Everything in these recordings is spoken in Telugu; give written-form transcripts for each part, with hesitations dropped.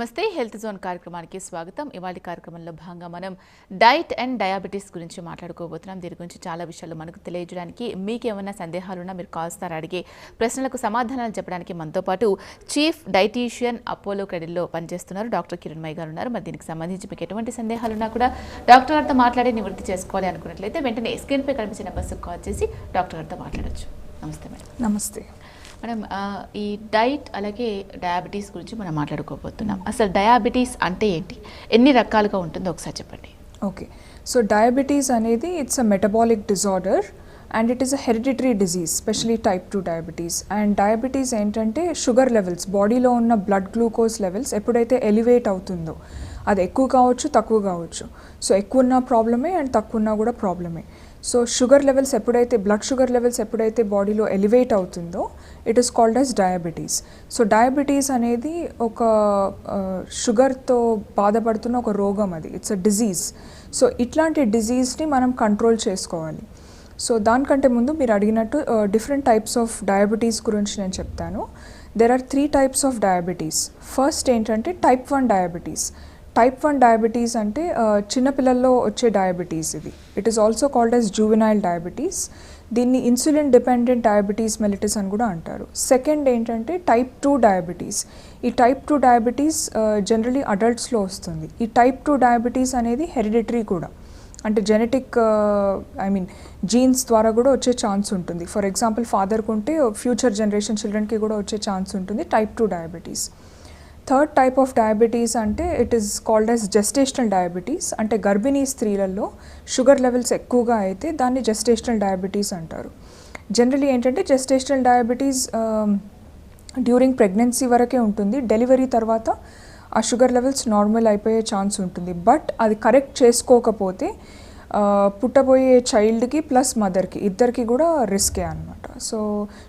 నమస్తే హెల్త్ జోన్ కార్యక్రమానికి స్వాగతం. ఇవాళ కార్యక్రమంలో భాగంగా మనం డైట్ అండ్ డయాబెటీస్ గురించి మాట్లాడుకోబోతున్నాం. దీని గురించి చాలా విషయాలు మనకు తెలియజేయడానికి, మీకు ఏమైనా సందేహాలున్నా మీరు కాల్స్ ద్వారా అడిగే ప్రశ్నలకు సమాధానాలు చెప్పడానికి మనతో పాటు చీఫ్ డైటీషియన్ అపోలో క్రెడిల్లో పనిచేస్తున్నారు డాక్టర్ కిరణ్మయి గారు ఉన్నారు. మరి దీనికి సంబంధించి మీకు ఎటువంటి సందేహాలున్నా కూడా డాక్టర్ గారితో మాట్లాడి నివృత్తి చేసుకోవాలి అనుకున్నట్లయితే వెంటనే స్క్రీన్పై కనిపించిన నెంబర్స్కి కాల్ చేసి డాక్టర్ గారితో మాట్లాడచ్చు. నమస్తే మేడం. నమస్తే మేడం, ఈ డైట్ అలాగే డయాబెటీస్ గురించి మనం మాట్లాడుకోబోతున్నాం. అసలు డయాబెటీస్ అంటే ఏంటి, ఎన్ని రకాలుగా ఉంటుందో ఒకసారి చెప్పండి. ఓకే, సో డయాబెటీస్ అనేది it's a metabolic disorder and it is a hereditary disease, especially type 2 diabetes. And diabetes ఏంటంటే షుగర్ లెవెల్స్, బాడీలో ఉన్న బ్లడ్ గ్లూకోజ్ లెవెల్స్ ఎప్పుడైతే ఎలివేట్ అవుతుందో, అది ఎక్కువ కావచ్చు తక్కువ కావచ్చు. సో ఎక్కువ ఉన్న ప్రాబ్లమే అండ్ తక్కువ ఉన్నా కూడా ప్రాబ్లమే. సో షుగర్ లెవెల్స్ ఎప్పుడైతే, బ్లడ్ షుగర్ లెవెల్స్ ఎప్పుడైతే బాడీలో ఎలివేట్ అవుతుందో it is called as diabetes. So diabetes అనేది ఒక షుగర్తో బాధపడుతున్న ఒక రోగం, అది ఇట్స్ అ డిజీజ్. సో ఇట్లాంటి డిజీజ్ని మనం కంట్రోల్ చేసుకోవాలి. సో దానికంటే ముందు మీరు అడిగినట్టు డిఫరెంట్ టైప్స్ ఆఫ్ డయాబెటీస్ గురించి నేను చెప్తాను. There are 3 types of diabetes. First ఏంటంటే టైప్ 1 డయాబెటీస్. టైప్ 1 డయాబెటీస్ అంటే చిన్నపిల్లల్లో వచ్చే డయాబెటీస్ ఇది. It is also called as juvenile diabetes. దీన్ని ఇన్సులిన్ డిపెండెంట్ డయాబెటీస్ మెలిటస్ అని కూడా అంటారు. సెకండ్ ఏంటంటే టైప్ 2 డయాబెటీస్. ఈ టైప్ 2 డయాబెటీస్ జనరలీ అడల్ట్స్లో వస్తుంది. ఈ టైప్ 2 డయాబెటీస్ అనేది హెరిడిటరీ కూడా, అంటే జెనెటిక్ జీన్స్ ద్వారా కూడా వచ్చే ఛాన్స్ ఉంటుంది. ఫర్ ఎగ్జాంపుల్ ఫాదర్కి ఉంటే ఫ్యూచర్ జనరేషన్ చిల్డ్రన్కి కూడా వచ్చే ఛాన్స్ ఉంటుంది type 2 diabetes. Third type of diabetes అంటే it is called as gestational diabetes. అంటే గర్భిణీ స్త్రీలలో షుగర్ లెవెల్స్ ఎక్కువగా అయితే దాన్ని జెస్టేషనల్ డయాబెటీస్ అంటారు. జనరలీ ఏంటంటే జెస్టేషనల్ డయాబెటీస్ డ్యూరింగ్ ప్రెగ్నెన్సీ వరకే ఉంటుంది. డెలివరీ తర్వాత ఆ షుగర్ లెవెల్స్ నార్మల్ అయిపోయే ఛాన్స్ ఉంటుంది. బట్ అది కరెక్ట్ చేసుకోకపోతే పుట్టబోయే చైల్డ్కి ప్లస్ మదర్కి ఇద్దరికి కూడా రిస్కే అనమాట. సో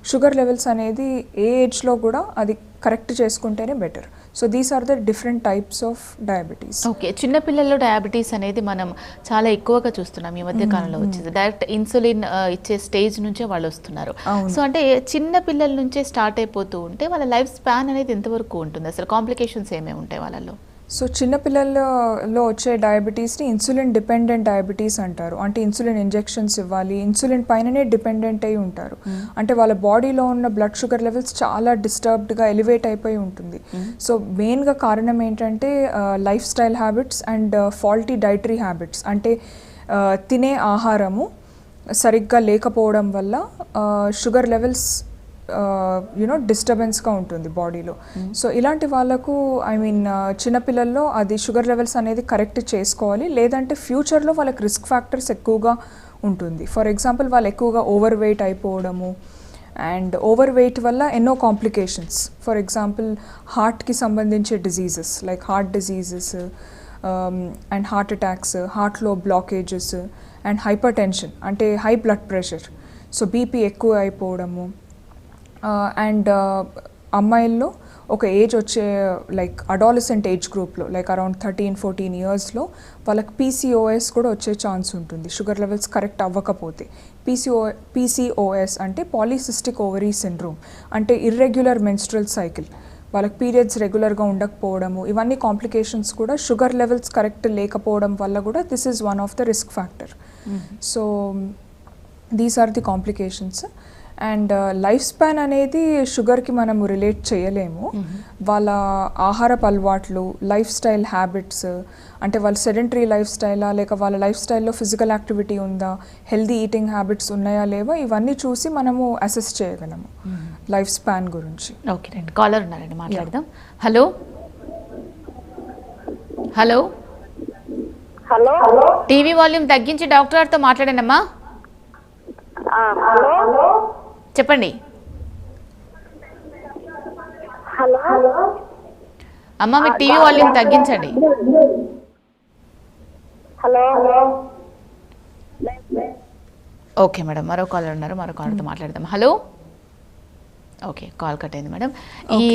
షుగర్ లెవెల్స్ అనేది ఏ ఏజ్లో కూడా అది కరెక్ట్ చేసుకుంటేనే better. So these are the different types of diabetes. Okay, చిన్నపిల్లల్లో డయాబెటీస్ అనేది మనం చాలా ఎక్కువగా చూస్తున్నాం ఈ మధ్య కాలంలో వచ్చేది. డైరెక్ట్ ఇన్సులిన్ ఇచ్చే స్టేజ్ నుంచే వాళ్ళు వస్తున్నారు. సో అంటే చిన్న పిల్లల నుంచే స్టార్ట్ అయిపోతూ ఉంటే వాళ్ళ లైఫ్ స్పాన్ అనేది ఎంతవరకు ఉంటుంది, అసలు కాంప్లికేషన్స్ ఏమేమి ఉంటాయి వాళ్ళలో? సో చిన్నపిల్లల్లో వచ్చే డయాబెటీస్ని ఇన్సులిన్ డిపెండెంట్ డయాబెటీస్ అంటారు. అంటే ఇన్సులిన్ ఇంజెక్షన్స్ ఇవ్వాలి, ఇన్సులిన్ పైననే డిపెండెంట్ అయి ఉంటారు. అంటే వాళ్ళ బాడీలో ఉన్న బ్లడ్ షుగర్ లెవెల్స్ చాలా డిస్టర్బ్డ్గా ఎలివేట్ అయిపోయి ఉంటుంది. సో మెయిన్గా కారణం ఏంటంటే life style habits and faulty dietary habits. అంటే తినే ఆహారము సరిగ్గా లేకపోవడం వల్ల షుగర్ లెవెల్స్ డిస్టర్బెన్స్గా ఉంటుంది బాడీలో. సో ఇలాంటి వాళ్ళకు చిన్నపిల్లల్లో అది షుగర్ లెవెల్స్ అనేది కరెక్ట్ చేసుకోవాలి. లేదంటే ఫ్యూచర్లో వాళ్ళకి రిస్క్ ఫ్యాక్టర్స్ ఎక్కువగా ఉంటుంది. ఫర్ ఎగ్జాంపుల్ వాళ్ళు ఎక్కువగా ఓవర్ వెయిట్ అయిపోవడము, అండ్ ఓవర్ వెయిట్ వల్ల ఎన్నో కాంప్లికేషన్స్. ఫర్ ఎగ్జాంపుల్ హార్ట్కి సంబంధించే diseases like heart diseases and heart attacks, హార్ట్లో బ్లాకేజెస్ అండ్ హైపర్ టెన్షన్ అంటే high blood pressure. So BP ఎక్కువ అయిపోవడము. అండ్ అమ్మాయిల్లో ఒక ఏజ్ వచ్చే లైక్ అడాలసెంట్ ఏజ్ గ్రూప్లో లైక్ అరౌండ్ 13-14 ఇయర్స్లో వాళ్ళకి పీసీఓఎస్ కూడా వచ్చే ఛాన్స్ ఉంటుంది షుగర్ లెవెల్స్ కరెక్ట్ అవ్వకపోతే. పీసీఓఎస్ అంటే పాలీసిస్టిక్ ఓవరీ సిండ్రోమ్, అంటే ఇర్రెగ్యులర్ మెన్స్ట్రల్ సైకిల్, వాళ్ళకి పీరియడ్స్ రెగ్యులర్గా ఉండకపోవడము, ఇవన్నీ కాంప్లికేషన్స్ కూడా షుగర్ లెవెల్స్ కరెక్ట్ లేకపోవడం వల్ల కూడా this is one of the risk factor. So these are the complications. And life span అనేది షుగర్కి మనము రిలేట్ చేయలేము. వాళ్ళ ఆహారపు అలవాట్లు, లైఫ్ స్టైల్ హ్యాబిట్స్, అంటే వాళ్ళ సెడెంటరీ లైఫ్ స్టైలా లేక వాళ్ళ లైఫ్ స్టైల్లో ఫిజికల్ యాక్టివిటీ ఉందా, హెల్దీ ఈటింగ్ హ్యాబిట్స్ ఉన్నాయా లేవా, ఇవన్నీ చూసి మనము అసెస్ చేయగలము లైఫ్ స్పాన్ గురించి. ఓకే రండి, కాలర్ ఉన్నారండి, మాట్లాడదాం. Hello hello hello, TV volume తగ్గించి డాక్టర్ గారితో మాట్లాడండి అమ్మా. హలో చెప్పండి. హలో అమ్మ మీ టీవీ వాల్యూమ్ తగ్గించండి. హలో ఓకే మేడం, మరో కాలర్ ఉన్నారు, మరో కాలర్తో మాట్లాడదాం. హలో, ఓకే కాల్ కట్ అయింది మేడం. ఈ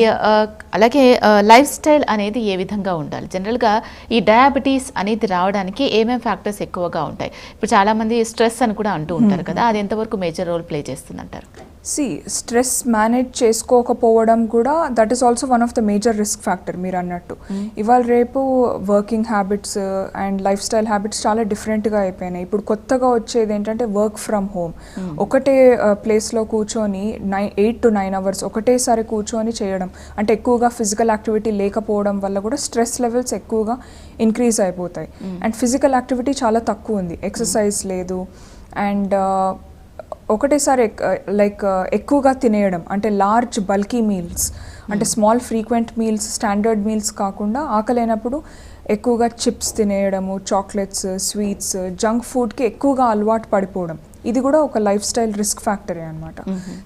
అలాగే లైఫ్ స్టైల్ అనేది ఏ విధంగా ఉండాలి? జనరల్గా ఈ డయాబెటీస్ అనేది రావడానికి ఏమేమి ఫ్యాక్టర్స్ ఎక్కువగా ఉంటాయి? ఇప్పుడు చాలామంది స్ట్రెస్ అని కూడా అంటూ ఉంటారు కదా, అది ఎంతవరకు మేజర్ రోల్ ప్లే చేస్తుందంటారు? సి స్ట్రెస్ మేనేజ్ చేసుకోకపోవడం కూడా that is also one of the major risk factor మీరు అన్నట్టు. ఇవాళ రేపు working habits and life style habits చాలా డిఫరెంట్గా అయిపోయినాయి. ఇప్పుడు కొత్తగా వచ్చేది ఏంటంటే వర్క్ ఫ్రమ్ హోమ్. ఒకటే ప్లేస్లో కూర్చొని 8 to 9 hours ఒకటేసారి కూర్చొని చేయడం, అంటే ఎక్కువగా ఫిజికల్ యాక్టివిటీ లేకపోవడం వల్ల కూడా స్ట్రెస్ లెవెల్స్ ఎక్కువగా ఇంక్రీజ్ అయిపోతాయి. అండ్ ఫిజికల్ యాక్టివిటీ చాలా తక్కువ ఉంది, ఎక్సర్సైజ్ లేదు. అండ్ ఒకటేసారి ఎక్కువగా తినేయడం, అంటే లార్జ్ బల్కీ మీల్స్, అంటే small frequent meals, standard meals కాకుండా ఆకలైనప్పుడు ఎక్కువగా చిప్స్ తినేయడము, చాక్లెట్స్, స్వీట్స్, జంక్ ఫుడ్కి ఎక్కువగా అలవాటు పడిపోవడం, ఇది కూడా ఒక లైఫ్ స్టైల్ రిస్క్ ఫ్యాక్టరే అనమాట.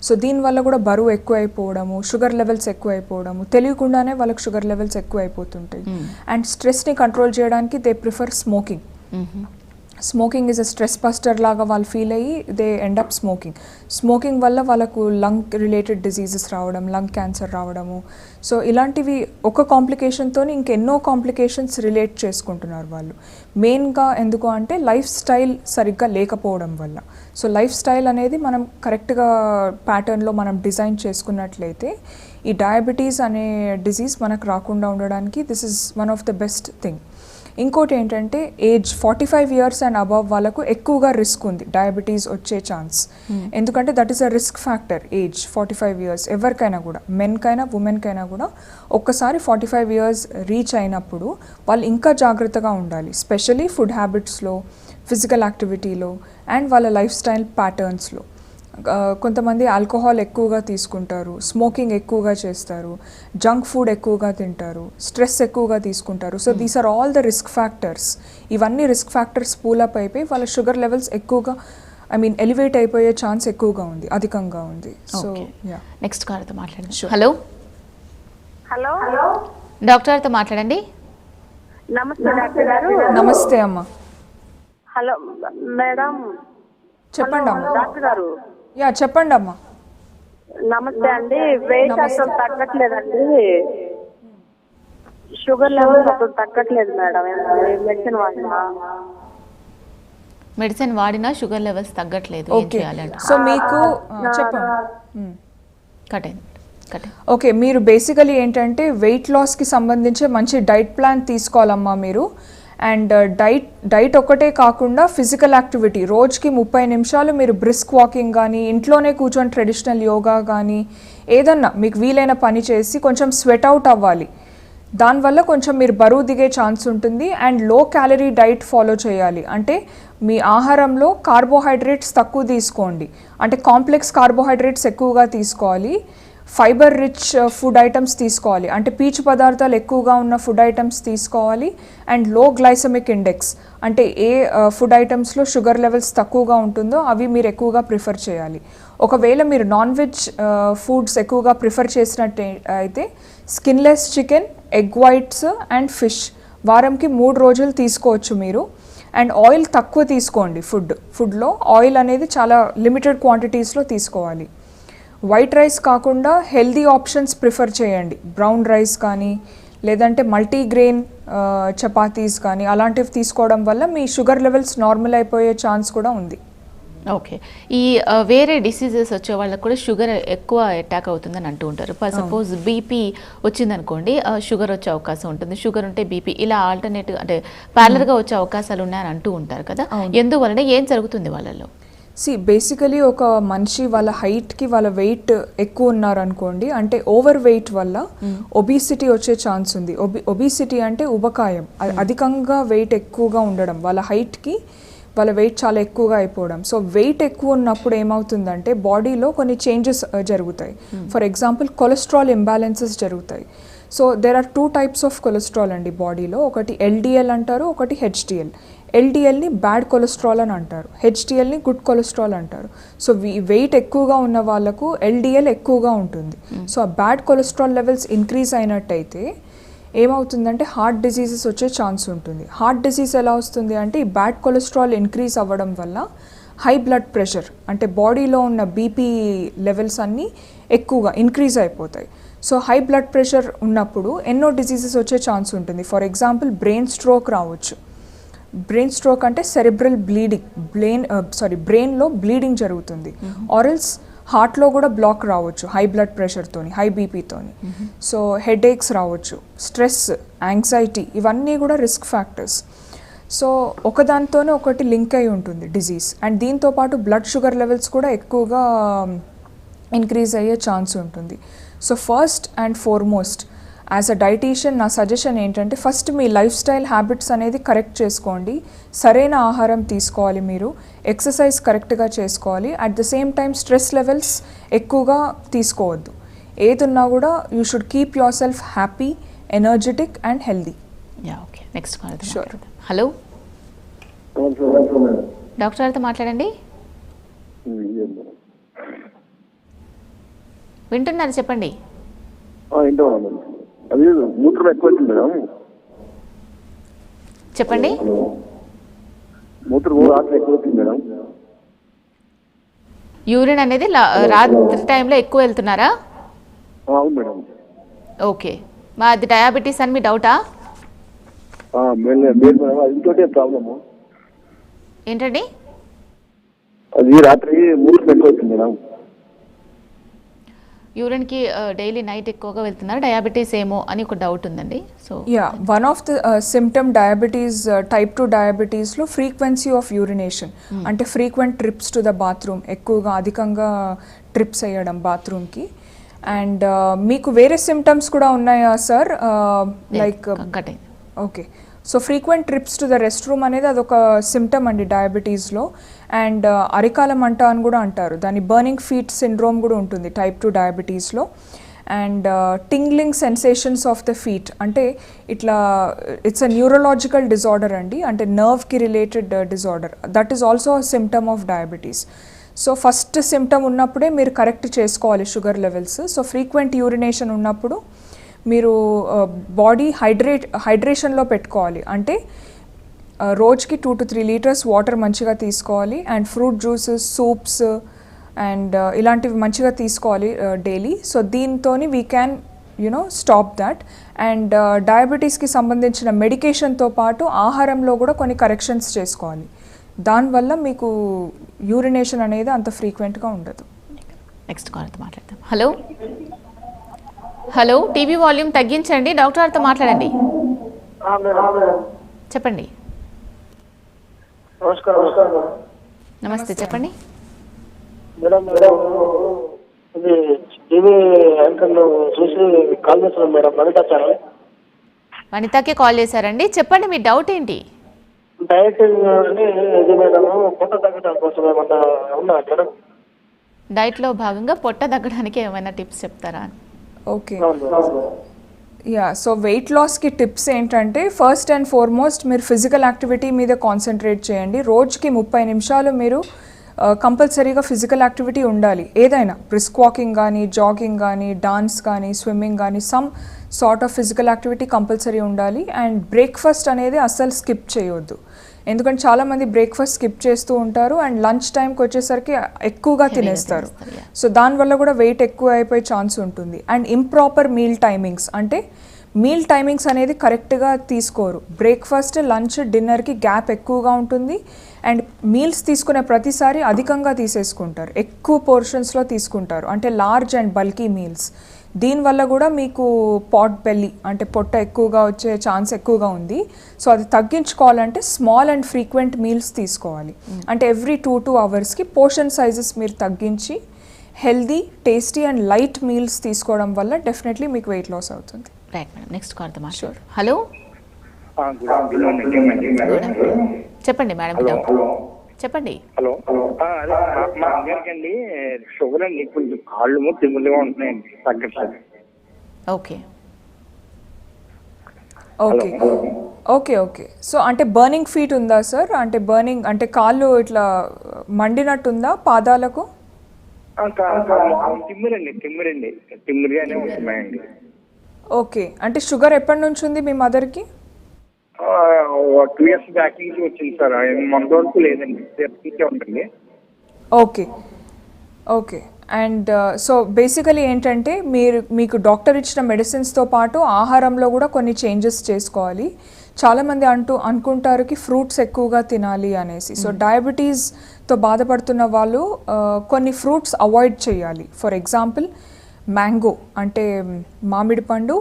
సో దీనివల్ల కూడా బరువు ఎక్కువైపోవడము, షుగర్ లెవెల్స్ ఎక్కువైపోవడము, తెలియకుండానే వాళ్ళకి షుగర్ లెవెల్స్ ఎక్కువైపోతుంటాయి. అండ్ స్ట్రెస్ని కంట్రోల్ చేయడానికి they prefer smoking. Smoking is a stress buster లాగా వాళ్ళు ఫీల్ అయ్యి they end up smoking. Smoking వల్ల వాళ్ళకు లంగ్ రిలేటెడ్ డిజీజెస్ రావడం, లంగ్ క్యాన్సర్ రావడము. సో ఇలాంటివి ఒక కాంప్లికేషన్తో ఇంకెన్నో కాంప్లికేషన్స్ రిలేట్ చేసుకుంటున్నారు వాళ్ళు. మెయిన్గా ఎందుకు అంటే లైఫ్ స్టైల్ సరిగ్గా లేకపోవడం వల్ల. సో లైఫ్ స్టైల్ అనేది మనం కరెక్ట్గా ప్యాటర్న్లో మనం డిజైన్ చేసుకున్నట్లయితే ఈ డయాబెటీస్ అనే డిజీజ్ మనకు రాకుండా ఉండడానికి this is one of the best thing. ఇంకోటి ఏంటంటే ఏజ్ 45 years అండ్ అబవ్ వాళ్ళకు ఎక్కువగా రిస్క్ ఉంది డయాబెటీస్ వచ్చే ఛాన్స్. ఎందుకంటే that is a risk factor. Age 45 years ఎవరికైనా కూడా, మెన్కైనా ఉమెన్కైనా కూడా ఒక్కసారి 45 years రీచ్ అయినప్పుడు వాళ్ళు ఇంకా జాగ్రత్తగా ఉండాలి. స్పెషలీ ఫుడ్ హ్యాబిట్స్లో, ఫిజికల్ యాక్టివిటీలో అండ్ వాళ్ళ లైఫ్ స్టైల్ ప్యాటర్న్స్లో. కొంతమంది ఆల్కహాల్ ఎక్కువగా తీసుకుంటారు, స్మోకింగ్ ఎక్కువగా చేస్తారు, జంక్ ఫుడ్ ఎక్కువగా తింటారు, స్ట్రెస్ ఎక్కువగా తీసుకుంటారు. So these are all the risk factors. ఇవన్నీ రిస్క్ ఫ్యాక్టర్స్ పూలప్ అయిపోయి వాళ్ళ షుగర్ లెవెల్స్ ఎక్కువగా ఎలివేట్ అయిపోయే ఛాన్స్ ఎక్కువగా ఉంది, అధికంగా ఉంది. సో నెక్స్ట్ కాల్తో మాట్లాడండి. హలో హలో డాక్టర్ గారితో మాట్లాడండి. నమస్తే డాక్టర్ గారు. నమస్తే అమ్మా. Hello madam. చెప్పండి అమ్మా. డాక్టర్ గారు చెప్పండి అమ్మా. నమస్తే అండి. వెయిట్ అసలు తగ్గట్లేదండి, షుగర్ లెవెల్ అసలు తగ్గట్లేదు మేడం. మెడిసిన్ వాడినా షుగర్ లెవెల్స్ తగ్గట్లేదు. సో మీకు చెప్పండి. ఓకే, మీరు బేసికలీ ఏంటంటే వెయిట్ లాస్కి సంబంధించి మంచి డైట్ ప్లాన్ తీసుకోవాలమ్మా మీరు. అండ్ డైట్ ఒకటే కాకుండా ఫిజికల్ యాక్టివిటీ రోజుకి 30 నిమిషాలు మీరు బ్రిస్క్ వాకింగ్ కానీ, ఇంట్లోనే కూర్చొని ట్రెడిషనల్ యోగా కానీ ఏదన్నా మీకు వీలైన పని చేసి కొంచెం స్వెట్ అవుట్ అవ్వాలి. దానివల్ల కొంచెం మీరు బరువు దిగే ఛాన్స్ ఉంటుంది. And low calorie diet follow చేయాలి. అంటే మీ ఆహారంలో కార్బోహైడ్రేట్స్ తక్కువ తీసుకోండి, అంటే కాంప్లెక్స్ కార్బోహైడ్రేట్స్ ఎక్కువగా తీసుకోవాలి. ఫైబర్ రిచ్ ఫుడ్ ఐటమ్స్ తీసుకోవాలి, అంటే పీచు పదార్థాలు ఎక్కువగా ఉన్న ఫుడ్ ఐటమ్స్ తీసుకోవాలి. అండ్ లో గ్లైసమిక్ ఇండెక్స్, అంటే ఏ ఫుడ్ ఐటమ్స్లో షుగర్ లెవెల్స్ తక్కువగా ఉంటుందో అవి మీరు ఎక్కువగా ప్రిఫర్ చేయాలి. ఒకవేళ మీరు నాన్ వెజ్ ఫుడ్స్ ఎక్కువగా ప్రిఫర్ చేసినట్టు అయితే skinless chicken, egg whites and fish వారంకి 3 రోజులు తీసుకోవచ్చు మీరు. అండ్ ఆయిల్ తక్కువ తీసుకోండి. ఫుడ్లో ఆయిల్ అనేది చాలా లిమిటెడ్ క్వాంటిటీస్లో తీసుకోవాలి. వైట్ రైస్ కాకుండా హెల్దీ ఆప్షన్స్ ప్రిఫర్ చేయండి. బ్రౌన్ రైస్ కానీ, లేదంటే మల్టీగ్రెయిన్ చపాతీస్ కానీ అలాంటివి తీసుకోవడం వల్ల మీ షుగర్ లెవెల్స్ నార్మల్ అయిపోయే ఛాన్స్ కూడా ఉంది. ఓకే, ఈ వేరే డిసీజెస్ వచ్చే వాళ్ళకి కూడా షుగర్ ఎక్కువ అటాక్ అవుతుందని అంటూ ఉంటారు. సపోజ్ బీపీ వచ్చిందనుకోండి, షుగర్ వచ్చే అవకాశం ఉంటుంది. షుగర్ ఉంటే బీపీ, ఇలా ఆల్టర్నేటివ్ అంటే ప్యారలర్గా వచ్చే అవకాశాలు ఉన్నాయని అంటూ ఉంటారు కదా. ఎందువలన ఏం జరుగుతుంది వాళ్ళలో? బేసికలీ ఒక మనిషి వాళ్ళ హైట్కి వాళ్ళ వెయిట్ ఎక్కువ ఉన్నారనుకోండి, అంటే ఓవర్ వెయిట్ వల్ల ఒబిసిటీ వచ్చే ఛాన్స్ ఉంది. ఒబిసిటీ అంటే ఉబకాయం, అధికంగా వెయిట్ ఎక్కువగా ఉండడం, వాళ్ళ హైట్కి వాళ్ళ వెయిట్ చాలా ఎక్కువగా అయిపోవడం. సో వెయిట్ ఎక్కువ ఉన్నప్పుడు ఏమవుతుందంటే బాడీలో కొన్ని చేంజెస్ జరుగుతాయి. ఫర్ ఎగ్జాంపుల్ కొలెస్ట్రాల్ ఇంబ్యాలెన్సెస్ జరుగుతాయి. So there are 2 types of cholesterol అండి బాడీలో. ఒకటి LDL అంటారు, ఒకటి HDL. LDLని బ్యాడ్ కొలెస్ట్రాల్ అని అంటారు, HDLని గుడ్ కొలెస్ట్రాల్ అంటారు. సో వెయిట్ ఎక్కువగా ఉన్న వాళ్ళకు LDL ఎక్కువగా ఉంటుంది. సో ఆ బ్యాడ్ కొలెస్ట్రాల్ లెవెల్స్ ఇంక్రీజ్ అయినట్టయితే ఏమవుతుందంటే హార్ట్ డిసీజెస్ వచ్చే ఛాన్స్ ఉంటుంది. హార్ట్ డిసీజ్ ఎలా వస్తుంది అంటే ఈ బ్యాడ్ కొలెస్ట్రాల్ ఇంక్రీజ్ అవ్వడం వల్ల హై బ్లడ్ ప్రెషర్, అంటే బాడీలో ఉన్న బీపీ లెవెల్స్ అన్నీ ఎక్కువగా ఇంక్రీజ్ అయిపోతాయి. సో హై బ్లడ్ ప్రెషర్ ఉన్నప్పుడు ఎన్నో డిసీజెస్ వచ్చే ఛాన్స్ ఉంటుంది. ఫర్ ఎగ్జాంపుల్ బ్రెయిన్ స్ట్రోక్ రావచ్చు. బ్రెయిన్ స్ట్రోక్ అంటే సెరెబ్రల్ బ్లీడింగ్, బ్రెయిన్లో బ్లీడింగ్ జరుగుతుంది. ఆర్ఎల్స్ హార్ట్లో కూడా బ్లాక్ రావచ్చు హై బ్లడ్ ప్రెషర్తోని, హై బీపీతోని. సో హెడేక్స్ రావచ్చు, స్ట్రెస్, యాంగ్జైటీ, ఇవన్నీ కూడా రిస్క్ ఫ్యాక్టర్స్. సో ఒకదానితోనే ఒకటి లింక్ అయి ఉంటుంది డిజీజ్. అండ్ దీంతోపాటు బ్లడ్ షుగర్ లెవెల్స్ కూడా ఎక్కువగా ఇంక్రీజ్ అయ్యే ఛాన్స్ ఉంటుంది. So first and foremost as a dietitian నా సజెషన్ ఏంటంటే ఫస్ట్ మీ లైఫ్ స్టైల్ హ్యాబిట్స్ అనేది కరెక్ట్ చేసుకోండి. సరైన ఆహారం తీసుకోవాలి, మీరు ఎక్సర్సైజ్ కరెక్ట్గా చేసుకోవాలి. At the same time stress levels ఎక్కువగా తీసుకోవద్దు. ఏదున్నా కూడా you should keep yourself happy, energetic and healthy. Yeah okay, next call. Sure. Hello, doctor గారితో మాట్లాడండి. వింటున్నారు, చెప్పండి. అది మూత్రం ఎక్కువ వచ్చింది మేడం. చెప్పండి. మూత్రం రాత్రి ఎక్కువ వచ్చింది మేడం. యూరిన్ అనేది రాత్రి టైంలో ఎక్కువ వెళ్తున్నారా? అవును మేడం. ఓకే, మా అది డయాబెటీస్ అని మీ డౌటా? ఇంకోటి ప్రాబ్లము ఏంటండి? అది రాత్రి మూత్రం ఎక్కువ వచ్చింది మేడం. యూరిన్కి డైలీ నైట్ ఎక్కువగా వెళ్తున్నారు, డయాబెటీస్ ఏమో అని ఒక డౌట్ ఉందండి. So yeah, one of the symptom diabetes, type 2 డయాబెటీస్లో ఫ్రీక్వెన్సీ ఆఫ్ యూరినేషన్, అంటే frequent trips to the bathroom, ఎక్కువగా అధికంగా ట్రిప్స్ అయ్యడం బాత్రూమ్కి. అండ్ మీకు వేరే సిమ్టమ్స్ కూడా ఉన్నాయా సార్? లైక్ కట్ అయింది. Okay, so frequent trips to the rest room అనేది అదొక సిమ్టమ్ అండి డయాబెటీస్లో. అండ్ అరికాల మంట అని కూడా అంటారు, దాని బర్నింగ్ ఫీట్ సిండ్రోమ్ కూడా ఉంటుంది టైప్ 2 డయాబెటీస్లో. And tingling sensations of the feet, అంటే ఇట్లా ఇట్స్ అ న్యూరలాజికల్ డిజార్డర్ అండి, అంటే నర్వ్కి related disorder. That is also a symptom of diabetes. So first symptom ఉన్నప్పుడే మీరు కరెక్ట్ చేసుకోవాలి sugar levels. So frequent urination ఉన్నప్పుడు మీరు బాడీ హైడ్రేషన్లో పెట్టుకోవాలి, అంటే రోజుకి 2 to 3 లీటర్స్ వాటర్ మంచిగా తీసుకోవాలి. And fruit juices, soups and ఇలాంటివి మంచిగా తీసుకోవాలి డైలీ. సో దీంతో we can stop that. And డయాబెటీస్కి సంబంధించిన మెడికేషన్తో పాటు ఆహారంలో కూడా కొన్ని కరెక్షన్స్ చేసుకోవాలి. దానివల్ల మీకు యూరినేషన్ అనేది అంత ఫ్రీక్వెంట్గా ఉండదు. నెక్స్ట్ కాల్తో మాట్లాడతాం. హలో హలో, టీవీ వాల్యూమ్ తగ్గించండి, డాక్టర్ గారితో మాట్లాడండి. చెప్పండి. నమస్కారం. నమస్తే, చెప్పండి. మేడం ఇది టీవీ యాంకర్లు చూసి కాల్ చేస్తున్నాం మేడం. వనితా ఛానల్. వనితాకే కాల్ చేశారండి, చెప్పండి మీ డౌట్ ఏంటి? డైటింగ్ అని ఇది మేడం, పొట్ట తగ్గడం కోసం ఏమన్నా ఉన్నా మేడం? డైట్లో భాగంగా పొట్ట తగ్గడానికి ఏమైనా టిప్స్ చెప్తారా? Okay, yeah. సో వెయిట్ లాస్కి టిప్స్ ఏంటంటే ఫస్ట్ అండ్ ఫార్మోస్ట్ మీరు ఫిజికల్ యాక్టివిటీ మీద కాన్సన్ట్రేట్ చేయండి. రోజుకి 30 నిమిషాలు మీరు కంపల్సరీగా ఫిజికల్ యాక్టివిటీ ఉండాలి. ఏదైనా బ్రిస్క్ వాకింగ్ కానీ, జాగింగ్ కానీ, డాన్స్ కానీ, స్విమ్మింగ్ కానీ, some sort of physical activity compulsory ఉండాలి. అండ్ బ్రేక్ఫాస్ట్ అనేది అస్సలు స్కిప్ చేయొద్దు, ఎందుకంటే చాలామంది బ్రేక్ఫాస్ట్ స్కిప్ చేస్తూ ఉంటారు అండ్ లంచ్ టైంకి వచ్చేసరికి ఎక్కువగా తినేస్తారు. సో దానివల్ల కూడా వెయిట్ ఎక్కువ అయిపోయే ఛాన్స్ ఉంటుంది. అండ్ ఇంప్రాపర్ మీల్ టైమింగ్స్, అంటే మీల్ టైమింగ్స్ అనేది కరెక్ట్గా తీసుకోరు. బ్రేక్ఫాస్ట్, లంచ్, డిన్నర్కి గ్యాప్ ఎక్కువగా ఉంటుంది. అండ్ మీల్స్ తీసుకునే ప్రతిసారి అధికంగా తీసేసుకుంటారు, ఎక్కువ పోర్షన్స్లో తీసుకుంటారు, అంటే లార్జ్ అండ్ బల్కీ మీల్స్. దీనివల్ల కూడా మీకు పాట్ బెల్లీ, అంటే పొట్ట ఎక్కువగా వచ్చే ఛాన్స్ ఎక్కువగా ఉంది. సో అది తగ్గించుకోవాలంటే స్మాల్ అండ్ ఫ్రీక్వెంట్ మీల్స్ తీసుకోవాలి. అంటే ఎవ్రీ 2 అవర్స్కి పోర్షన్ సైజెస్ మీరు తగ్గించి healthy, tasty and light meals తీసుకోవడం వల్ల డెఫినెట్లీ మీకు వెయిట్ లాస్ అవుతుంది. రైట్ మేడం, నెక్స్ట్ కాల్తో మాట్లాడు. హలో, చెప్పండి మేడం, చెప్పండి. హలో, అదే మా అమ్మగారికి అండి షుగర్ అండి, కొంచెం కాళ్ళు తిమ్ములుగా ఉంటున్నాయండి, తగ్గట్లేదు. Okay okay okay okay so అంటే బర్నింగ్ ఫీట్ ఉందా సార్? అంటే బర్నింగ్ అంటే కాళ్ళు ఇట్లా మండినట్టుందా పాదాలకు? తిమ్మిరిగానే ఉంటున్నాయండి. ఓకే, అంటే షుగర్ ఎప్పటి నుంచి ఉంది మీ మదర్కి? 2 years బ్యాక్ నుంచి వచ్చింది సార్, మందు వరకు లేదండి, ఉంటుంది. Okay okay. And so basically ఏంటంటే మీకు డాక్టర్ ఇచ్చిన మెడిసిన్స్తో పాటు ఆహారంలో కూడా కొన్ని చేంజెస్ చేసుకోవాలి. చాలామంది అనుకుంటారు ఫ్రూట్స్ ఎక్కువగా తినాలి అనేసి. సో డయాబెటీస్తో బాధపడుతున్న వాళ్ళు కొన్ని ఫ్రూట్స్ అవాయిడ్ చేయాలి. ఫర్ ఎగ్జాంపుల్ మ్యాంగో అంటే మామిడి పండు,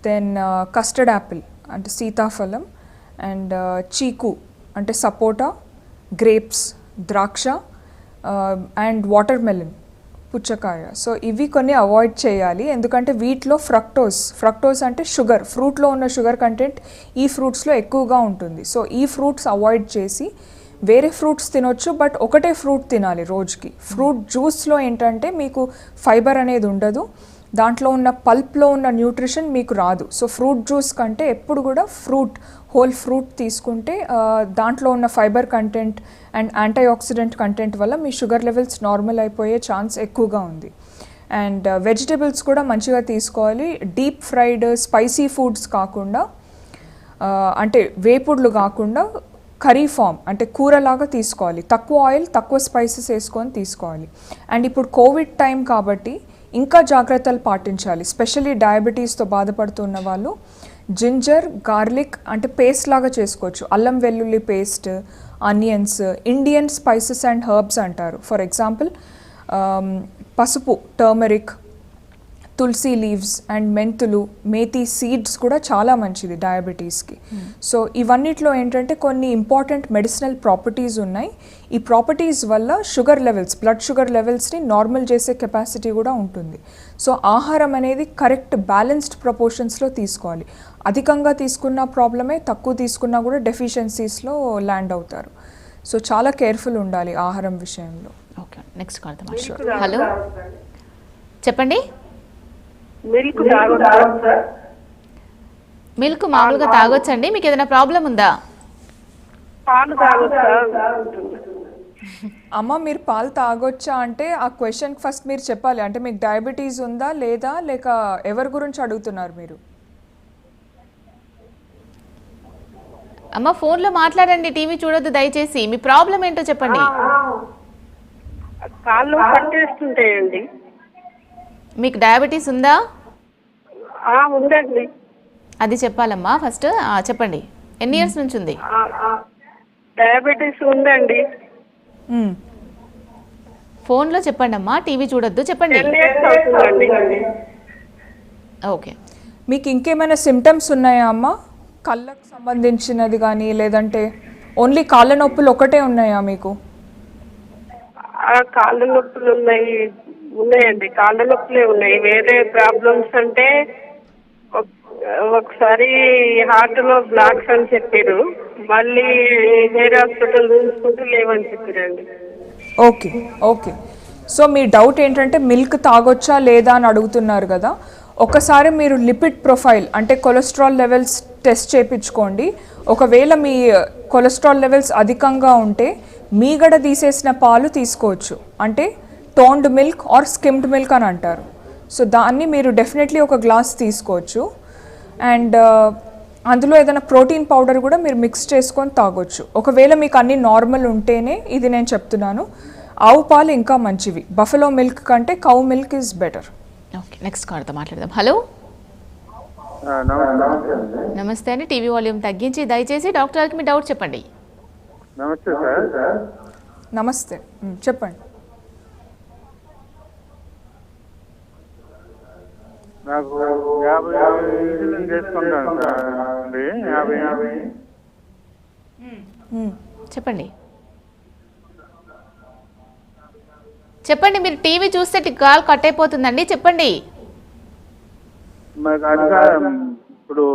దెన్ కస్టర్డ్ యాపిల్ అంటే సీతాఫలం, అండ్ చీకు అంటే సపోటా, గ్రేప్స్ ద్రాక్ష, అండ్ వాటర్ మెలన్ పుచ్చకాయ. సో ఇవి కొన్ని అవాయిడ్ చేయాలి, ఎందుకంటే వీటిలో ఫ్రక్టోస్ అంటే షుగర్, ఫ్రూట్లో ఉన్న షుగర్ కంటెంట్ ఈ ఫ్రూట్స్లో ఎక్కువగా ఉంటుంది. సో ఈ ఫ్రూట్స్ అవాయిడ్ చేసి వేరే ఫ్రూట్స్ తినొచ్చు, బట్ ఒకటే ఫ్రూట్ తినాలి రోజుకి. ఫ్రూట్ జ్యూస్లో ఏంటంటే మీకు ఫైబర్ అనేది ఉండదు, దాంట్లో ఉన్న పల్ప్లో ఉన్న న్యూట్రిషన్ మీకు రాదు. సో ఫ్రూట్ జ్యూస్ కంటే ఎప్పుడు కూడా హోల్ ఫ్రూట్ తీసుకుంటే దాంట్లో ఉన్న fibre content and anti oxidant content వల్ల మీ షుగర్ లెవెల్స్ నార్మల్ అయిపోయే ఛాన్స్ ఎక్కువగా ఉంది. అండ్ వెజిటబుల్స్ కూడా మంచిగా తీసుకోవాలి. డీప్ ఫ్రైడ్ స్పైసీ ఫుడ్స్ కాకుండా, అంటే వేపుడులు కాకుండా కర్రీ ఫామ్ అంటే కూరలాగా తీసుకోవాలి. తక్కువ ఆయిల్ తక్కువ స్పైసెస్ వేసుకొని తీసుకోవాలి. అండ్ ఇప్పుడు కోవిడ్ టైం కాబట్టి ఇంకా జాగ్రత్తలు పాటించాలి. స్పెషల్లీ డయాబెటీస్తో బాధపడుతున్న వాళ్ళు జింజర్ గార్లిక్ అంటే పేస్ట్ లాగా చేసుకోవచ్చు. అల్లం వెల్లుల్లి paste, onions, Indian spices and herbs అంటారు. ఫర్ ఎగ్జాంపుల్ పసుపు, టర్మరిక్, తులసి లీవ్స్ అండ్ మెంతులు, మేతి సీడ్స్ కూడా చాలా మంచిది డయాబెటీస్కి. సో ఇవన్నిట్లో ఏంటంటే కొన్ని ఇంపార్టెంట్ మెడిసినల్ ప్రాపర్టీస్ ఉన్నాయి. ఈ ప్రాపర్టీస్ వల్ల బ్లడ్ షుగర్ లెవెల్స్ని నార్మల్ చేసే కెపాసిటీ కూడా ఉంటుంది. సో ఆహారం అనేది కరెక్ట్ బ్యాలెన్స్డ్ ప్రపోర్షన్స్లో తీసుకోవాలి. అధికంగా తీసుకున్న ప్రాబ్లమే, తక్కువ తీసుకున్నా కూడా డెఫిషియన్సీస్లో ల్యాండ్ అవుతారు. సో చాలా కేర్ఫుల్ ఉండాలి ఆహారం విషయంలో. Okay, next call. హలో, చెప్పండి. మిల్క్ తాగొచ్చా? మిల్క్ మామూలుగా తాగొచ్చండి. మీకు ఏదైనా ప్రాబ్లం ఉందా? పాలు తాగొచ్చా? అమ్మ, మీరు పాలు తాగొచ్చా అంటే ఆ క్వశ్చన్ ఫస్ట్ మీరు చెప్పాలి. అంటే మీకు డయాబెటీస్ ఉందా లేదా, లేక ఎవరి గురించి అడుగుతున్నారు మీరు? అమ్మ, ఫోన్లో మాట్లాడండి, టీవీ చూడొద్దు దయచేసి. మీ ప్రాబ్లం ఏంటో చెప్పండి. కాళ్ళు పట్టేస్తుంటాయండి. మీకు డయాబెటీస్ ఉందా? ఉందండి. అది చెప్పాలమ్మా ఫస్ట్. చెప్పండి, ఎన్ని ఇయర్స్ నుంచి ఉంది? డయాబెటీస్ ఉందండి. ఫోన్లో చెప్పండి అమ్మా, టీవీ చూడొద్దు, చెప్పండి. 10 years అవుతుందండి. ఓకే, మీకు ఇంకేమైనా సిమ్టమ్స్ ఉన్నాయా అమ్మ? కళ్ళకు సంబంధించినది కానీ, లేదంటే ఓన్లీ కాళ్ళ నొప్పులు ఒకటే ఉన్నాయా మీకు? కాళ్ళ నొప్పులు ఉన్నాయండి. కాళ్ళ నొప్పులే ఉన్నాయి. వేరే ప్రాబ్లమ్స్ అంటే ఒకసారి హార్ట్ లో బ్లాక్స్ అని చెప్పారు, మళ్ళీ వేరే హాస్పిటల్ చూసుకుంటూ లేవని చెప్పారండి. ఓకే. సో మీ డౌట్ ఏంటంటే మిల్క్ తాగొచ్చా లేదా అని అడుగుతున్నారు కదా. ఒకసారి మీరు లిపిడ్ ప్రొఫైల్ అంటే కొలెస్ట్రాల్ లెవెల్స్ టెస్ట్ చేయించుకోండి. ఒకవేళ మీ కొలెస్ట్రాల్ లెవెల్స్ అధికంగా ఉంటే మీగడ తీసేసిన పాలు తీసుకోవచ్చు, అంటే toned milk are skimmed milk అని అంటారు. సో దాన్ని మీరు డెఫినెట్లీ ఒక గ్లాస్ తీసుకోవచ్చు. అండ్ అందులో ఏదైనా ప్రోటీన్ పౌడర్ కూడా మీరు మిక్స్ చేసుకొని తాగొచ్చు. ఒకవేళ మీకు అన్ని నార్మల్ ఉంటేనే ఇది నేను చెప్తున్నాను. ఆవు పాలు ఇంకా మంచివి. బఫెలో మిల్క్ కంటే cow milk is better. Okay, next కాల్తో మాట్లాడదాం. హలో, నమస్తే అండి. టీవీ వాల్యూమ్ తగ్గించి దయచేసి డాక్టర్ గారికి మీ డౌట్ చెప్పండి. నమస్తే సార్. నమస్తే, చెప్పండి. నాకు 50 ఇన్సులిన్ చేసుకుంటాను సార్ అండి. 50 చెప్పండి. మీరు టీవీ చూస్తే కాల్ కట్ అయిపోతుందండి, చెప్పండి. మరి అది కాదు, ఇప్పుడు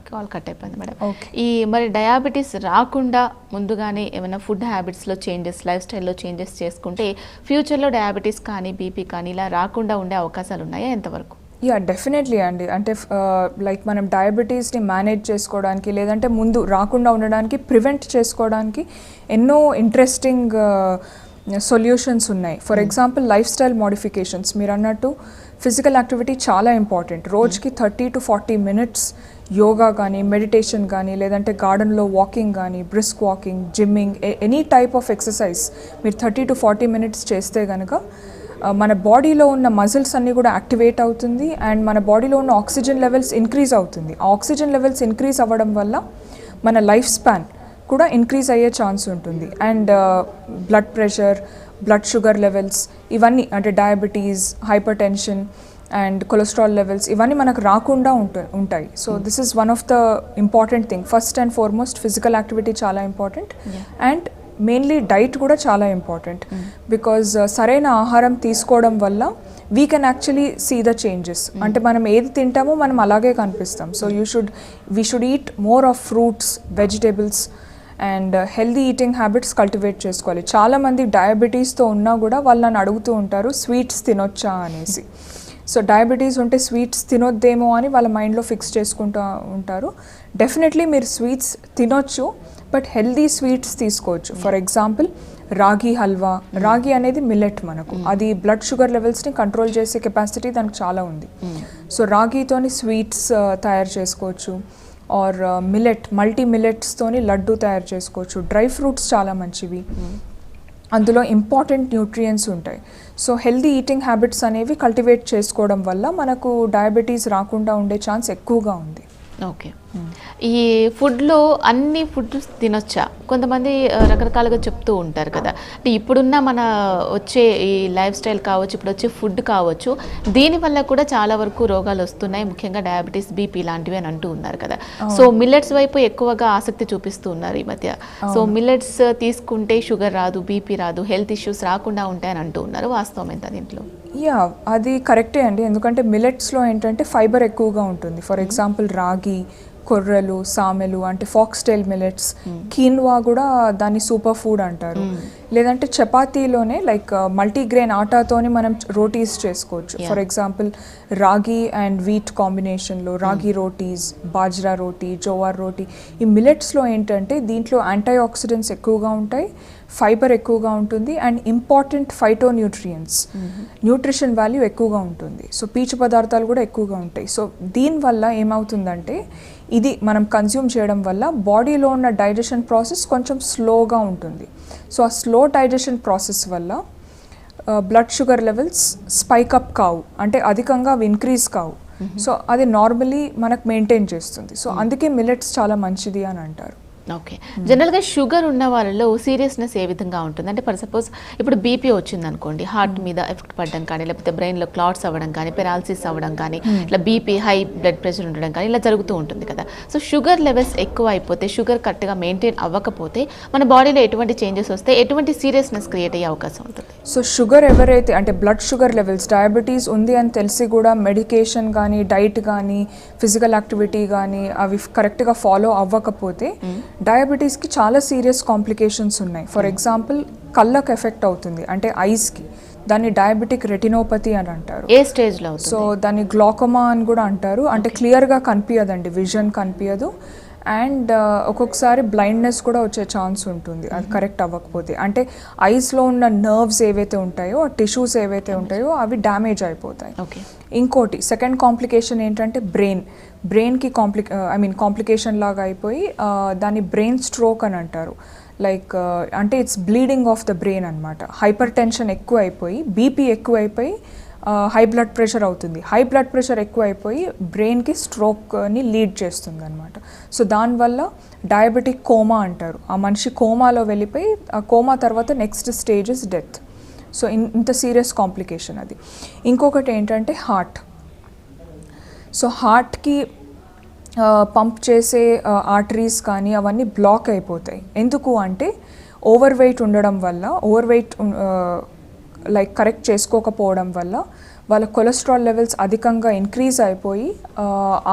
కాల్ కట్ అయిపోయింది మేడం. ఈ మరి డయాబెటీస్ రాకుండా ముందుగానే ఏమైనా ఫుడ్ హ్యాబిట్స్లో చేంజెస్, లైఫ్ స్టైల్లో చేంజెస్ చేసుకుంటే ఫ్యూచర్లో డయాబెటీస్ కానీ బీపీ కానీ ఇలా రాకుండా ఉండే అవకాశాలు ఉన్నాయా ఎంతవరకు? డెఫినెట్లీ అండి. అంటే లైక్ మనం డయాబెటీస్ని మేనేజ్ చేసుకోవడానికి, లేదంటే ముందు రాకుండా ఉండడానికి, ప్రివెంట్ చేసుకోవడానికి ఎన్నో ఇంట్రెస్టింగ్ సొల్యూషన్స్ ఉన్నాయి. For example life style modifications. మీరు అన్నట్టు ఫిజికల్ యాక్టివిటీ చాలా ఇంపార్టెంట్. రోజుకి 30 to 40 minutes యోగా కానీ, మెడిటేషన్ కానీ, లేదంటే గార్డెన్లో వాకింగ్ కానీ, brisk walking, gymming, any type of exercise మీరు 30 to 40 minutes చేస్తే కనుక మన బాడీలో ఉన్న మజిల్స్ అన్నీ కూడా యాక్టివేట్ అవుతుంది అండ్ మన బాడీలో ఉన్న ఆక్సిజన్ లెవెల్స్ ఇంక్రీజ్ అవుతుంది. ఆ ఆక్సిజన్ లెవెల్స్ ఇంక్రీజ్ అవ్వడం వల్ల మన లైఫ్ స్పాన్ కూడా ఇంక్రీజ్ అయ్యే ఛాన్స్ ఉంటుంది. And blood pressure, blood sugar levels ఇవన్నీ అంటే diabetes, hypertension and cholesterol levels ఇవన్నీ మనకు రాకుండా ఉంటాయి. So this is one of the important thing. First and foremost physical activity చాలా ఇంపార్టెంట్ అండ్ మెయిన్లీ డైట్ కూడా చాలా ఇంపార్టెంట్. బికాజ్ సరైన ఆహారం తీసుకోవడం వల్ల we can actually see the changes. అంటే మనం ఏది తింటామో మనం అలాగే కనిపిస్తాం. So we should eat more of fruits, vegetables and healthy eating habits cultivate చేసుకోవాలి. చాలామంది డయాబెటీస్తో ఉన్నా కూడా వాళ్ళు నన్ను అడుగుతూ ఉంటారు స్వీట్స్ తినొచ్చా అనేసి. సో డయాబెటీస్ ఉంటే స్వీట్స్ తినొద్దేమో అని వాళ్ళ మైండ్లో ఫిక్స్ చేసుకుంటూ ఉంటారు. డెఫినెట్లీ మీరు స్వీట్స్ తినొచ్చు, బట్ హెల్దీ స్వీట్స్ తీసుకోవచ్చు. ఫర్ ఎగ్జాంపుల్ రాగి హల్వా. రాగి అనేది మిల్లెట్ మనకు, అది బ్లడ్ షుగర్ లెవెల్స్ని కంట్రోల్ చేసే కెపాసిటీ దానికి చాలా ఉంది. సో రాగితోని స్వీట్స్ తయారు చేసుకోవచ్చు. ఆర్ మిల్లెట్, మల్టీ మిల్లెట్స్తోని లడ్డు తయారు చేసుకోవచ్చు. డ్రై ఫ్రూట్స్ చాలా మంచివి, అందులో ఇంపార్టెంట్ న్యూట్రియంట్స్ ఉంటాయి. సో హెల్దీ ఈటింగ్ హ్యాబిట్స్ అనేవి కల్టివేట్ చేసుకోవడం వల్ల మనకు డయాబెటీస్ రాకుండా ఉండే ఛాన్స్ ఎక్కువగా ఉంది. ఓకే, ఈ ఫుడ్లో అన్ని ఫుడ్ తినొచ్చా? కొంతమంది రకరకాలుగా చెప్తూ ఉంటారు కదా, అంటే ఇప్పుడున్న మన వచ్చే ఈ లైఫ్ స్టైల్ కావచ్చు, ఇప్పుడు వచ్చే ఫుడ్ కావచ్చు, దీనివల్ల కూడా చాలా వరకు రోగాలు వస్తున్నాయి, ముఖ్యంగా డయాబెటీస్, బీపీ లాంటివి అని అంటూ ఉన్నారు కదా. సో మిల్లెట్స్ వైపు ఎక్కువగా ఆసక్తి చూపిస్తూ ఉన్నారు ఈ మధ్య. సో మిల్లెట్స్ తీసుకుంటే షుగర్ రాదు, బీపీ రాదు, హెల్త్ ఇష్యూస్ రాకుండా ఉంటాయని అంటూ ఉన్నారు. వాస్తవం ఎంత దీంట్లో? యా, అది కరెక్టే అండి. ఎందుకంటే మిల్లెట్స్లో ఏంటంటే ఫైబర్ ఎక్కువగా ఉంటుంది. ఫర్ ఎగ్జాంపుల్ రాగి, కొర్రలు, సామెలు అంటే ఫాక్స్టైల్ మిల్లెట్స్, కీన్వా కూడా దాన్ని సూపర్ ఫుడ్ అంటారు. లేదంటే చపాతీలోనే లైక్ మల్టీగ్రెయిన్ ఆటాతోని మనం రోటీస్ చేసుకోవచ్చు. ఫర్ ఎగ్జాంపుల్ రాగి అండ్ వీట్ కాంబినేషన్లో రాగి రోటీస్, బాజ్రా రోటీ, జోవార్ రోటీ. ఈ మిల్లెట్స్లో ఏంటంటే దీంట్లో యాంటీ ఆక్సిడెంట్స్ ఎక్కువగా ఉంటాయి, ఫైబర్ ఎక్కువగా ఉంటుంది and important phyto nutrients, nutrition value ఎక్కువగా ఉంటుంది. సో పీచు పదార్థాలు కూడా ఎక్కువగా ఉంటాయి. సో దీనివల్ల ఏమవుతుందంటే ఇది మనం కన్జ్యూమ్ చేయడం వల్ల బాడీలో ఉన్న డైజెషన్ ప్రాసెస్ కొంచెం స్లోగా ఉంటుంది. సో ఆ స్లో డైజెషన్ ప్రాసెస్ వల్ల blood sugar levels spike up కావు, అంటే అధికంగా అవి ఇంక్రీజ్ కావు. సో అది నార్మలీ మనకు మెయింటైన్ చేస్తుంది. సో అందుకే మిల్లెట్స్ చాలా మంచిది అని అంటారు. ఓకే, జనరల్గా షుగర్ ఉన్న వాళ్ళలో సీరియస్నెస్ ఏ విధంగా ఉంటుంది? అంటే ఫర్ సపోజ్ ఇప్పుడు బీపీ వచ్చింది అనుకోండి, హార్ట్ మీద ఎఫెక్ట్ పడడం కానీ, లేకపోతే బ్రెయిన్లో క్లాట్స్ అవ్వడం కానీ, పెరాలసిస్ అవ్వడం కానీ, ఇట్లా బీపీ, హై బ్లడ్ ప్రెషర్ ఉండడం కానీ ఇలా జరుగుతూ ఉంటుంది కదా. సో షుగర్ లెవెల్స్ ఎక్కువ అయిపోతే, షుగర్ కరెక్ట్గా మెయింటైన్ అవ్వకపోతే మన బాడీలో ఎటువంటి చేంజెస్ వస్తే ఎటువంటి సీరియస్నెస్ క్రియేట్ అయ్యే అవకాశం ఉంటుంది? సో షుగర్ ఎవరైతే అంటే బ్లడ్ షుగర్ లెవెల్స్, డయాబెటీస్ ఉంది అని తెలిసి కూడా మెడికేషన్ కానీ, డైట్ కానీ, ఫిజికల్ యాక్టివిటీ కానీ అవి కరెక్ట్గా ఫాలో అవ్వకపోతే డయాబెటీస్కి చాలా సీరియస్ కాంప్లికేషన్స్ ఉన్నాయి. ఫర్ ఎగ్జాంపుల్ కళ్ళకు ఎఫెక్ట్ అవుతుంది, అంటే ఐస్కి. దాన్ని డయాబెటిక్ రెటినోపతి అని అంటారు. ఏ స్టేజ్లో? సో దాన్ని గ్లాకోమా అని కూడా అంటారు. అంటే క్లియర్గా కనిపించదండి, విజన్ కనిపించదు. అండ్ ఒక్కొక్కసారి బ్లైండ్నెస్ కూడా వచ్చే ఛాన్స్ ఉంటుంది అది కరెక్ట్ అవ్వకపోతే. అంటే ఐస్లో ఉన్న నర్వ్స్ ఏవైతే ఉంటాయో, ఆ టిష్యూస్ ఏవైతే ఉంటాయో అవి డ్యామేజ్ అయిపోతాయి. ఇంకోటి సెకండ్ కాంప్లికేషన్ ఏంటంటే బ్రెయిన్కి కాంప్లికేషన్ లాగా అయిపోయి దాన్ని బ్రెయిన్ స్ట్రోక్ అని అంటారు. లైక్ అంటే it's bleeding of the brain అనమాట. హైపర్ టెన్షన్ ఎక్కువ అయిపోయి, బీపీ ఎక్కువ అయిపోయి హై బ్లడ్ ప్రెషర్ అవుతుంది. హై బ్లడ్ ప్రెషర్ ఎక్కువ అయిపోయి బ్రెయిన్కి స్ట్రోక్ని లీడ్ చేస్తుంది అనమాట. సో దానివల్ల డయాబెటిక్ కోమా అంటారు. ఆ మనిషి కోమాలో వెళ్ళిపోయి ఆ కోమా తర్వాత next stage is death. So ఇంత సీరియస్ కాంప్లికేషన్ అది. ఇంకొకటి ఏంటంటే హార్ట్. సో హార్ట్కి పంప్ చేసే ఆర్టరీస్ కానీ అవన్నీ బ్లాక్ అయిపోతాయి. ఎందుకు అంటే ఓవర్ వెయిట్ ఉండడం వల్ల, ఓవర్ వెయిట్ లైక్ కరెక్ట్ చేసుకోకపోవడం వల్ల వాళ్ళ కొలెస్ట్రాల్ లెవెల్స్ అధికంగా ఇంక్రీజ్ అయిపోయి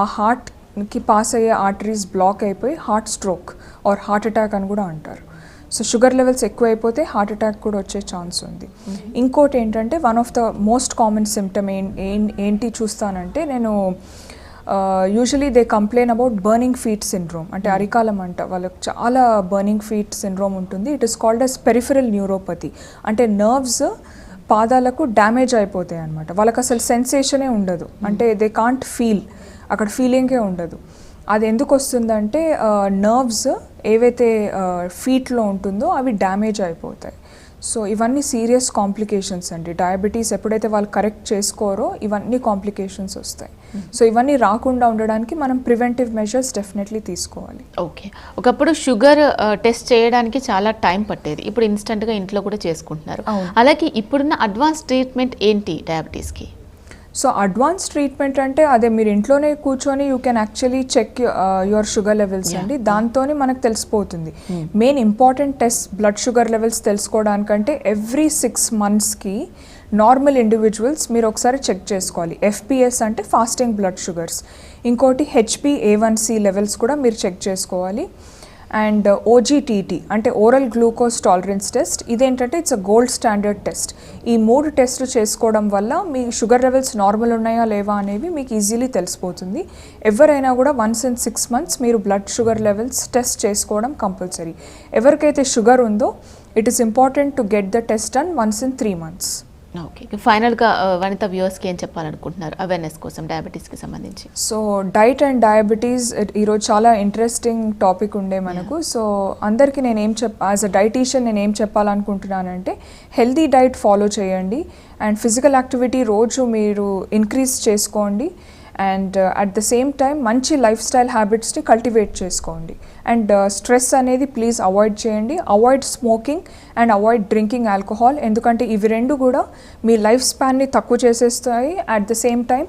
ఆ హార్ట్కి పాస్ అయ్యే ఆర్టరీస్ బ్లాక్ అయిపోయి heart stroke or heart attack అని కూడా అంటారు. సో షుగర్ లెవెల్స్ ఎక్కువ అయిపోతే హార్ట్ అటాక్ కూడా వచ్చే ఛాన్స్ ఉంది. ఇంకోటి ఏంటంటే one of the most common symptom ఏంటి చూస్తానంటే, నేను usually they complain about burning feet syndrome. అంటే అరికాలం అంట వాళ్ళకి చాలా బర్నింగ్ ఫీట్ సిండ్రోమ్ ఉంటుంది. It is called as peripheral neuropathy. అంటే నర్వ్స్ పాదాలకు డ్యామేజ్ అయిపోతాయి అనమాట. వాళ్ళకి అసలు సెన్సేషనే ఉండదు, అంటే దే కాంట్ ఫీల్, అక్కడ ఫీలింగే ఉండదు. అది ఎందుకు వస్తుందంటే నర్వ్స్ ఏవైతే ఫీట్లో ఉంటుందో అవి డ్యామేజ్ అయిపోతాయి. సో ఇవన్నీ సీరియస్ కాంప్లికేషన్స్ అండి. డయాబెటీస్ ఎప్పుడైతే వాళ్ళు కరెక్ట్ చేసుకోరో ఇవన్నీ కాంప్లికేషన్స్ వస్తాయి. సో ఇవన్నీ రాకుండా ఉండడానికి మనం ప్రివెంటివ్ మెజర్స్ డెఫినెట్లీ తీసుకోవాలి. ఓకే, ఒకప్పుడు షుగర్ టెస్ట్ చేయడానికి చాలా టైం పట్టేది, ఇప్పుడు ఇన్స్టెంట్గా ఇంట్లో కూడా చేసుకుంటున్నారు. అలాగే ఇప్పుడున్న అడ్వాన్స్ ట్రీట్మెంట్ ఏంటి డయాబెటీస్కి? సో అడ్వాన్స్ ట్రీట్మెంట్ అంటే అదే మీరు ఇంట్లోనే కూర్చొని you can actually check your sugar levels అండి. దాంతోనే మనకు తెలిసిపోతుంది. Main important test blood sugar levels తెలుసుకోవడానికంటే ఎవ్రీ 6 monthsకి నార్మల్ ఇండివిజువల్స్ మీరు ఒకసారి చెక్ చేసుకోవాలి. ఎఫ్పిఎస్ అంటే ఫాస్టింగ్ బ్లడ్ షుగర్స్, ఇంకోటి HbA1c లెవెల్స్ కూడా మీరు చెక్ చేసుకోవాలి. అండ్ OGTT అంటే ఓరల్ గ్లూకోజ్ టాలరెన్స్ టెస్ట్, ఇదేంటంటే it's a gold standard test. ఈ 3 టెస్టులు చేసుకోవడం వల్ల మీ షుగర్ లెవెల్స్ నార్మల్ ఉన్నాయా లేవా అనేవి మీకు ఈజీలీ తెలిసిపోతుంది. ఎవరైనా కూడా once in 6 months మీరు బ్లడ్ షుగర్ లెవెల్స్ టెస్ట్ చేసుకోవడం కంపల్సరీ. ఎవరికైతే షుగర్ ఉందో it is important to get the test done once in 3 months. Okay, ఫైనల్గా వనిత వ్యూవర్స్కి ఏం చెప్పాలనుకుంటున్నారు అవేర్నెస్ కోసం డయాబెటీస్కి సంబంధించి? సో డైట్ అండ్ డయాబెటీస్ ఈరోజు చాలా ఇంట్రెస్టింగ్ టాపిక్ ఉండే మనకు. సో అందరికీ నేను యాజ్ అ డైటీషియన్ నేను ఏం చెప్పాలనుకుంటున్నానంటే హెల్తీ డైట్ ఫాలో చేయండి అండ్ ఫిజికల్ యాక్టివిటీ రోజు మీరు ఇంక్రీజ్ చేసుకోండి. And at the same time మంచి లైఫ్ స్టైల్ హ్యాబిట్స్ని కల్టివేట్ చేసుకోండి. అండ్ స్ట్రెస్ అనేది ప్లీజ్ అవాయిడ్ చేయండి. Avoid smoking and avoid drinking alcohol, ఎందుకంటే ఇవి రెండు కూడా మీ లైఫ్ స్పాన్ని తక్కువ చేసేస్తాయి. At the same time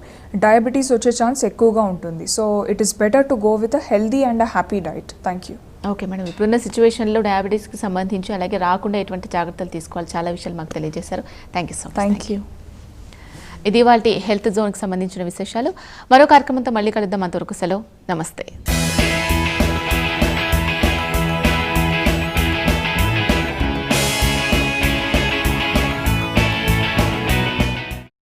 diabetes వచ్చే ఛాన్స్ ఎక్కువగా ఉంటుంది. So it is better to go with a healthy and a happy diet. Thank you. Okay madam, ఇప్పుడున్న సిచ్యువేషన్లో డయాబెటీస్కి సంబంధించి అలాగే రాకుండా ఎటువంటి జాగ్రత్తలు తీసుకోవాలి చాలా విషయాలు మాకు తెలియజేశారు. Thank you so much. Thank you. ఇది వాటి హెల్త్ జోన్కి సంబంధించిన విశేషాలు. మరో కార్యక్రమంతో మళ్ళీ కలుద్దాం. అంతవరకు సెలవు, నమస్తే.